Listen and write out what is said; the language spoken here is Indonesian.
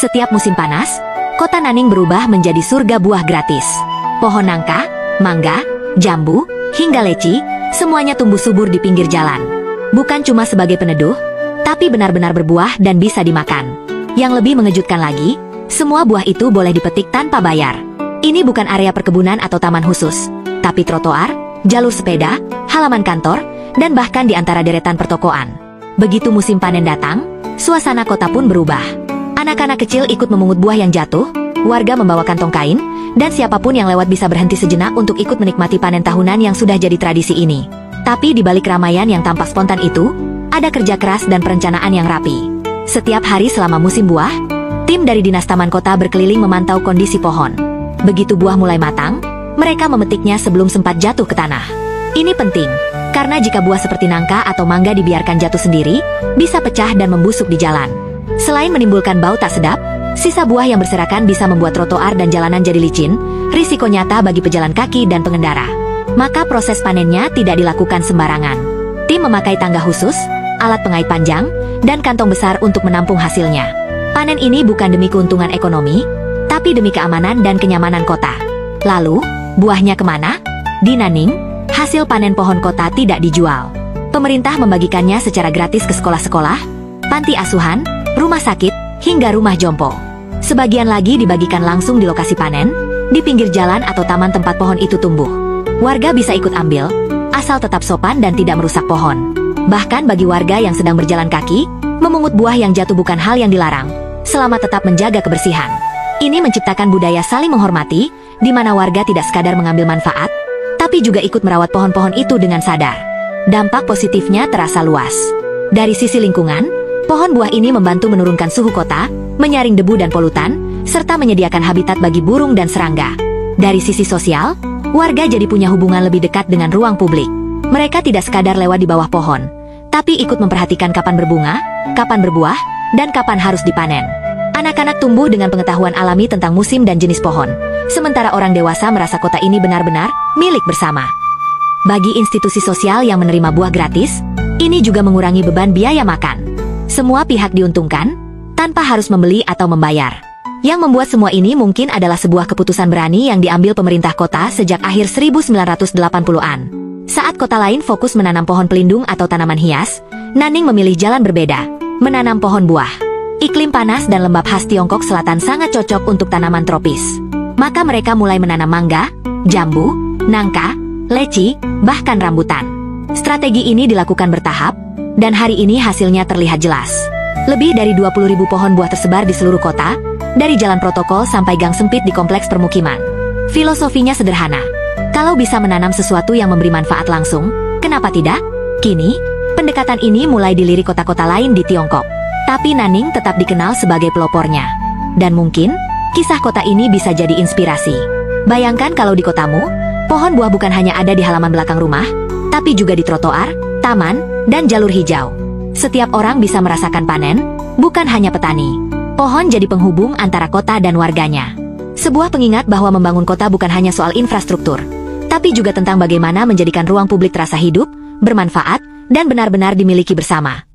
Setiap musim panas, kota Nanning berubah menjadi surga buah gratis. Pohon nangka, mangga, jambu, hingga leci, semuanya tumbuh subur di pinggir jalan. Bukan cuma sebagai peneduh, tapi benar-benar berbuah dan bisa dimakan. Yang lebih mengejutkan lagi, semua buah itu boleh dipetik tanpa bayar. Ini bukan area perkebunan atau taman khusus, tapi trotoar, jalur sepeda, halaman kantor, dan bahkan di antara deretan pertokoan. Begitu musim panen datang, suasana kota pun berubah. Anak-anak kecil ikut memungut buah yang jatuh, warga membawa kantong kain, dan siapapun yang lewat bisa berhenti sejenak untuk ikut menikmati panen tahunan yang sudah jadi tradisi ini. Tapi di balik keramaian yang tampak spontan itu, ada kerja keras dan perencanaan yang rapi. Setiap hari selama musim buah, tim dari Dinas Taman Kota berkeliling memantau kondisi pohon. Begitu buah mulai matang, mereka memetiknya sebelum sempat jatuh ke tanah. Ini penting, karena jika buah seperti nangka atau mangga dibiarkan jatuh sendiri, bisa pecah dan membusuk di jalan. Selain menimbulkan bau tak sedap, sisa buah yang berserakan bisa membuat trotoar dan jalanan jadi licin, risiko nyata bagi pejalan kaki dan pengendara. Maka proses panennya tidak dilakukan sembarangan. Tim memakai tangga khusus, alat pengait panjang, dan kantong besar untuk menampung hasilnya. Panen ini bukan demi keuntungan ekonomi, tapi demi keamanan dan kenyamanan kota. Lalu, buahnya kemana? Di Nanning, hasil panen pohon kota tidak dijual. Pemerintah membagikannya secara gratis ke sekolah-sekolah, panti asuhan, rumah sakit, hingga rumah jompo. Sebagian lagi dibagikan langsung di lokasi panen, di pinggir jalan atau taman tempat pohon itu tumbuh. Warga bisa ikut ambil, asal tetap sopan dan tidak merusak pohon. Bahkan bagi warga yang sedang berjalan kaki, memungut buah yang jatuh bukan hal yang dilarang, selama tetap menjaga kebersihan. Ini menciptakan budaya saling menghormati, di mana warga tidak sekadar mengambil manfaat, tapi juga ikut merawat pohon-pohon itu dengan sadar. Dampak positifnya terasa luas. Dari sisi lingkungan, pohon buah ini membantu menurunkan suhu kota, menyaring debu dan polutan, serta menyediakan habitat bagi burung dan serangga. Dari sisi sosial, warga jadi punya hubungan lebih dekat dengan ruang publik. Mereka tidak sekadar lewat di bawah pohon, tapi ikut memperhatikan kapan berbunga, kapan berbuah, dan kapan harus dipanen. Anak-anak tumbuh dengan pengetahuan alami tentang musim dan jenis pohon, sementara orang dewasa merasa kota ini benar-benar milik bersama. Bagi institusi sosial yang menerima buah gratis, ini juga mengurangi beban biaya makan. Semua pihak diuntungkan, tanpa harus membeli atau membayar. Yang membuat semua ini mungkin adalah sebuah keputusan berani yang diambil pemerintah kota sejak akhir 1980-an. Saat kota lain fokus menanam pohon pelindung atau tanaman hias, Nanning memilih jalan berbeda, menanam pohon buah. Iklim panas dan lembab khas Tiongkok Selatan sangat cocok untuk tanaman tropis. Maka mereka mulai menanam mangga, jambu, nangka, leci, bahkan rambutan. Strategi ini dilakukan bertahap, dan hari ini hasilnya terlihat jelas. Lebih dari 20.000 pohon buah tersebar di seluruh kota, dari jalan protokol sampai gang sempit di kompleks permukiman. Filosofinya sederhana. Kalau bisa menanam sesuatu yang memberi manfaat langsung, kenapa tidak? Kini, pendekatan ini mulai dilirik kota-kota lain di Tiongkok. Tapi Nanning tetap dikenal sebagai pelopornya. Dan mungkin, kisah kota ini bisa jadi inspirasi. Bayangkan kalau di kotamu, pohon buah bukan hanya ada di halaman belakang rumah, tapi juga di trotoar, taman, dan jalur hijau. Setiap orang bisa merasakan panen, bukan hanya petani. Pohon jadi penghubung antara kota dan warganya. Sebuah pengingat bahwa membangun kota bukan hanya soal infrastruktur, tapi juga tentang bagaimana menjadikan ruang publik terasa hidup, bermanfaat, dan benar-benar dimiliki bersama.